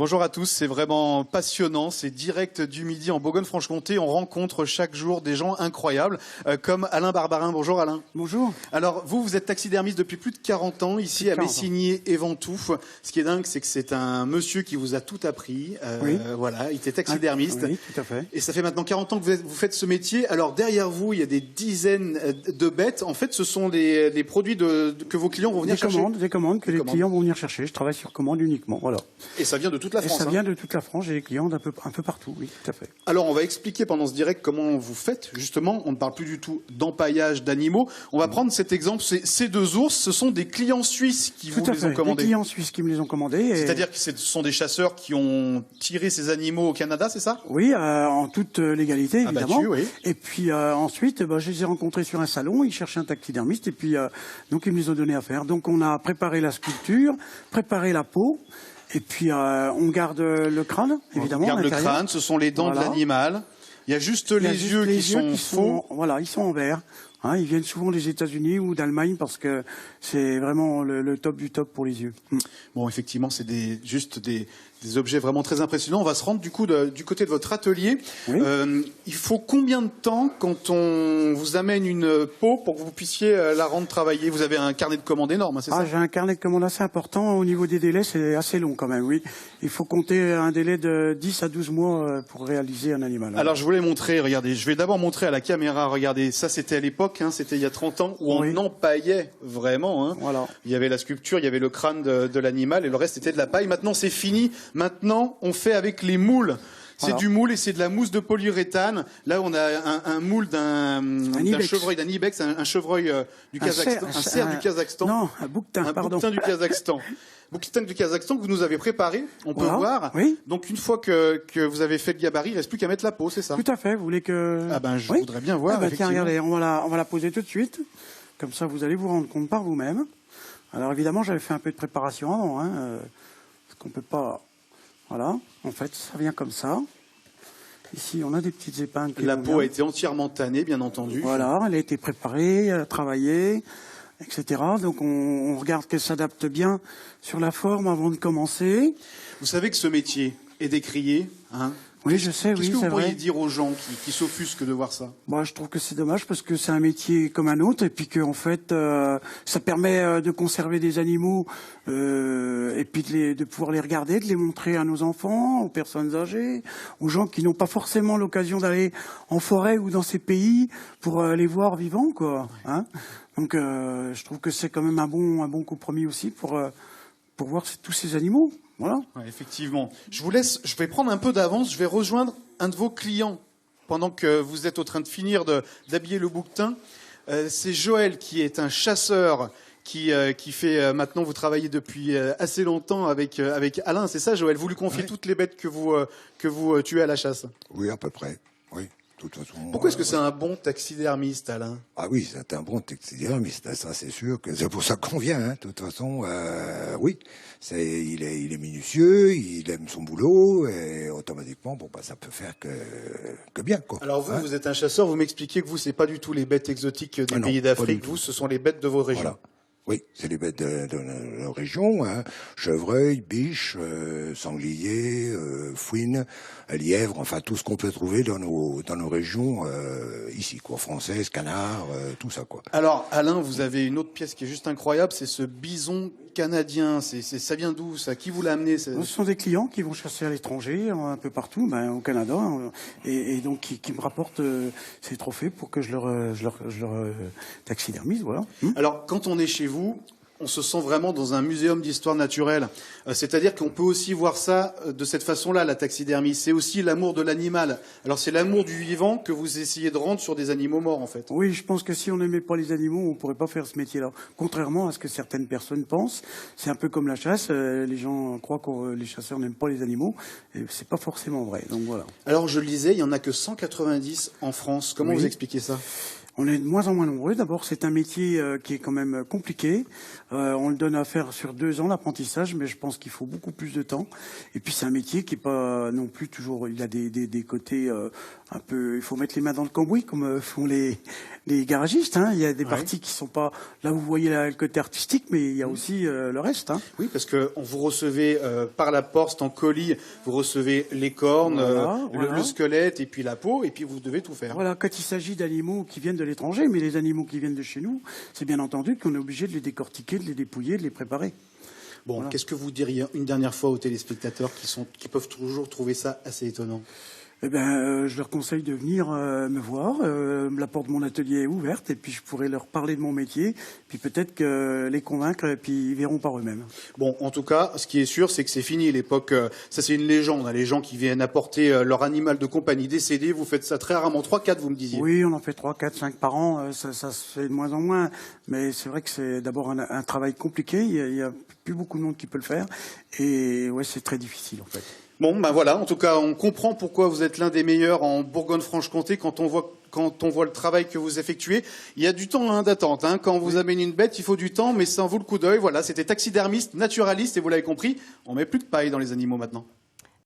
Bonjour à tous, c'est vraiment passionnant, c'est direct du Midi en Bourgogne-Franche-Comté. On rencontre chaque jour des gens incroyables, comme Alain Barbarin. Bonjour Alain. Bonjour. Alors vous êtes taxidermiste depuis plus de 40 ans, ici à Messigny et Ventoux. Ce qui est dingue, c'est que c'est un monsieur qui vous a tout appris. Oui. Voilà, il était taxidermiste. Oui, tout à fait. Et ça fait maintenant 40 ans que vous faites ce métier. Alors derrière vous, il y a des dizaines de bêtes. En fait, ce sont des produits que vos clients vont venir chercher. Des commandes que les clients vont venir chercher. Je travaille sur commande uniquement, voilà. Et ça vient de toute la France. Et ça vient de toute la France. J'ai des clients un peu partout, oui, tout à fait. Alors, on va expliquer pendant ce direct comment vous faites, justement. On ne parle plus du tout d'empaillage d'animaux. On va prendre cet exemple. Ces deux ours, ce sont des clients suisses qui vous les ont commandés. Des clients suisses qui me les ont commandés. C'est-à-dire que ce sont des chasseurs qui ont tiré ces animaux au Canada, c'est ça? Oui, en toute légalité, évidemment. Abattu, oui. Et puis ensuite, je les ai rencontrés sur un salon. Ils cherchaient un taxidermiste et puis donc ils me les ont donné à faire. Donc on a préparé la sculpture, préparé la peau. Et puis, on garde le crâne, évidemment. On garde le crâne, ce sont les dents de l'animal. Il y a juste les yeux qui sont faux. Voilà, ils sont en verre. Hein, ils viennent souvent des États-Unis ou d'Allemagne parce que c'est vraiment le top du top pour les yeux. Bon, effectivement, c'est juste des objets vraiment très impressionnants. On va se rendre du coup du côté de votre atelier. Oui. Il faut combien de temps quand on vous amène une peau pour que vous puissiez la rendre travailler? Vous avez un carnet de commandes énorme, hein, c'est ça? J'ai un carnet de commandes assez important. Au niveau des délais, c'est assez long quand même, oui. Il faut compter un délai de 10 à 12 mois pour réaliser un animal. Alors, je voulais montrer, regardez, je vais d'abord montrer à la caméra, regardez, ça c'était à l'époque, hein, c'était il y a 30 ans, où on empaillait vraiment. Hein. Voilà. Il y avait la sculpture, il y avait le crâne de l'animal, et le reste était de la paille. Maintenant, c'est fini. Maintenant, on fait avec les moules. C'est du moule et c'est de la mousse de polyuréthane. Là, on a un moule d'un chevreuil, d'un ibex, un chevreuil du Kazakhstan, un cerf du Kazakhstan. Non, un bouquetin, pardon. Un bouquetin du Kazakhstan. Bouquetin du Kazakhstan que vous nous avez préparé, on peut voir. Oui. Donc, une fois que vous avez fait le gabarit, il ne reste plus qu'à mettre la peau, c'est ça? Tout à fait. Vous voulez que... Ah ben, je voudrais bien voir. Tiens, regardez, on va la poser tout de suite. Comme ça, vous allez vous rendre compte par vous-même. Alors, évidemment, j'avais fait un peu de préparation avant, hein, parce qu'on peut pas... Voilà, en fait, ça vient comme ça. Ici, on a des petites épingles. La peau a été entièrement tannée, bien entendu. Voilà, elle a été préparée, travaillée, etc. Donc, on regarde qu'elle s'adapte bien sur la forme avant de commencer. Vous savez que ce métier est décrié, hein? Oui, je sais, oui, c'est vrai. Qu'est-ce que vous pourriez dire aux gens qui s'offusquent de voir ça? Moi, je trouve que c'est dommage parce que c'est un métier comme un autre et puis qu'en fait, ça permet de conserver des animaux et puis de pouvoir les regarder, de les montrer à nos enfants, aux personnes âgées, aux gens qui n'ont pas forcément l'occasion d'aller en forêt ou dans ces pays pour les voir vivants, quoi. Hein. Donc, je trouve que c'est quand même un bon compromis aussi pour voir tous ces animaux. Voilà. Ouais, effectivement. Je vais prendre un peu d'avance, je vais rejoindre un de vos clients pendant que vous êtes en train de finir d'habiller le bouquetin. C'est Joël qui est un chasseur qui fait maintenant, vous travaillez depuis assez longtemps avec Alain, c'est ça Joël? Vous lui confiez toutes les bêtes que vous tuez à la chasse? Oui, à peu près, oui. De toute façon, pourquoi est-ce que c'est un bon taxidermiste, Alain? Ah oui, c'est un bon taxidermiste, ça c'est sûr que c'est pour ça qu'on vient. Hein. De toute façon, oui, il est minutieux, il aime son boulot et automatiquement, ça peut faire que bien, quoi. Alors vous êtes un chasseur, vous m'expliquez que vous, c'est pas du tout les bêtes exotiques des pays d'Afrique, vous, ce sont les bêtes de vos régions. Voilà. Oui, c'est les bêtes de la région, hein. Chevreuil, biche, sanglier, fouine, lièvre, enfin tout ce qu'on peut trouver dans nos régions ici, quoi, françaises, canards, tout ça, quoi. Alors Alain, vous avez une autre pièce qui est juste incroyable, c'est ce bison canadien. Ça vient d'où ça? Qui vous l'a amené? Ce sont des clients qui vont chasser à l'étranger, un peu partout, au Canada, et donc qui me rapportent ces trophées pour que je leur taxidermise, voilà. Alors quand on est chez vous, on se sent vraiment dans un muséum d'histoire naturelle. C'est-à-dire qu'on peut aussi voir ça de cette façon-là, la taxidermie. C'est aussi l'amour de l'animal. Alors c'est l'amour du vivant que vous essayez de rendre sur des animaux morts, en fait. Oui, je pense que si on n'aimait pas les animaux, on ne pourrait pas faire ce métier-là. Contrairement à ce que certaines personnes pensent, c'est un peu comme la chasse. Les gens croient que les chasseurs n'aiment pas les animaux. Et c'est pas forcément vrai. Donc voilà. Alors je le disais, il n'y en a que 190 en France. Comment vous expliquez ça? On est de moins en moins nombreux. D'abord, c'est un métier qui est quand même compliqué. On le donne à faire sur 2 ans, l'apprentissage, mais je pense qu'il faut beaucoup plus de temps. Et puis, c'est un métier qui est pas non plus toujours... Il a des côtés un peu... Il faut mettre les mains dans le cambouis, comme font les garagistes. Hein. Il y a des parties qui sont pas... Là, vous voyez le côté artistique, mais il y a aussi le reste. Hein. Oui, parce que vous recevez par la poste en colis, vous recevez les cornes, le squelette et puis la peau, et puis vous devez tout faire. Voilà, quand il s'agit d'animaux qui viennent de l'étranger, mais les animaux qui viennent de chez nous, c'est bien entendu qu'on est obligé de les décortiquer, de les dépouiller, de les préparer. Bon, voilà. Qu'est-ce que vous diriez une dernière fois aux téléspectateurs qui peuvent toujours trouver ça assez étonnant? Eh ben, je leur conseille de venir me voir. La porte de mon atelier est ouverte et puis je pourrai leur parler de mon métier, puis peut-être que les convaincre et puis ils verront par eux-mêmes. Bon, en tout cas, ce qui est sûr, c'est que c'est fini l'époque. Ça, c'est une légende. Hein, les gens qui viennent apporter leur animal de compagnie décédé, vous faites ça très rarement. 3, 4, vous me disiez. Oui, on en fait 3, 4, 5 par an. Ça se fait de moins en moins. Mais c'est vrai que c'est d'abord un travail compliqué. Il y a plus beaucoup de monde qui peut le faire. Et ouais, c'est très difficile en fait. Bon, ben voilà. En tout cas, on comprend pourquoi vous êtes l'un des meilleurs en Bourgogne-Franche-Comté quand on voit le travail que vous effectuez. Il y a du temps d'attente. Hein. Quand vous amenez une bête, il faut du temps, mais ça en vaut le coup d'œil. Voilà, c'était taxidermiste, naturaliste, et vous l'avez compris, on met plus de paille dans les animaux maintenant.